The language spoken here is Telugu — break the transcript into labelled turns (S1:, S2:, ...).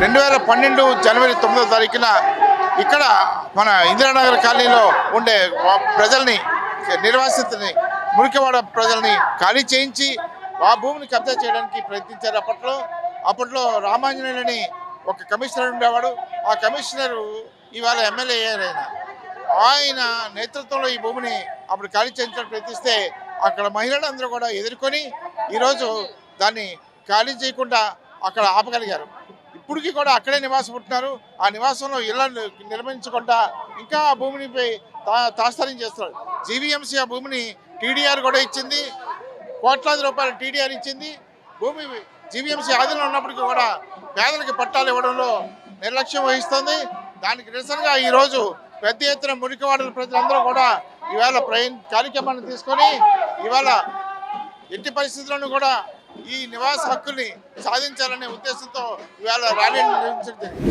S1: 2012 జనవరి 9వ తారీఖున ఇక్కడ మన ఇందిరానగర్ కాలనీలో ఉండే ప్రజల్ని నిర్వాసితుల్ని మురికివాడ ప్రజల్ని ఖాళీ చేయించి ఆ భూమిని కబ్జా చేయడానికి ప్రయత్నించారు. అప్పట్లో రామాంజనేయులని ఒక కమిషనర్ ఉండేవాడు. ఆ కమిషనరు ఇవాళ ఎమ్మెల్యే అయ్యారు. ఆయన నేతృత్వంలో ఈ భూమిని అప్పుడు ఖాళీ చేయించడానికి ప్రయత్నిస్తే అక్కడ మహిళలందరూ కూడా ఎదుర్కొని ఈరోజు దాన్ని ఖాళీ చేయకుండా అక్కడ ఆపగలిగారు. ఇప్పటికీ కూడా అక్కడే నివాసం ఉంటున్నారు. ఆ నివాసంలో ఇళ్లను నిర్మించకుండా ఇంకా ఆ భూమినిపై తాత్సారం చేస్తున్నారు. జీవీఎంసీ ఆ భూమిని టీడీఆర్ కూడా ఇచ్చింది, కోట్లాది రూపాయలు టీడీఆర్ ఇచ్చింది. భూమి జీవీఎంసీ ఆధీనంలో ఉన్నప్పటికీ కూడా పేదలకు పట్టాలు ఇవ్వడంలో నిర్లక్ష్యం వహిస్తుంది. దానికి నిరసనగా ఈరోజు పెద్ద ఎత్తున మురికివాడల ప్రజలందరూ కూడా ఇవాళ కార్యక్రమాన్ని తీసుకొని ఇవాళ ఎట్టి పరిస్థితులను కూడా ఈ నివాస హక్కుల్ని సాధించాలనే ఉద్దేశంతో ఇవాళ ర్యాలీ నిర్వహించడం జరిగింది.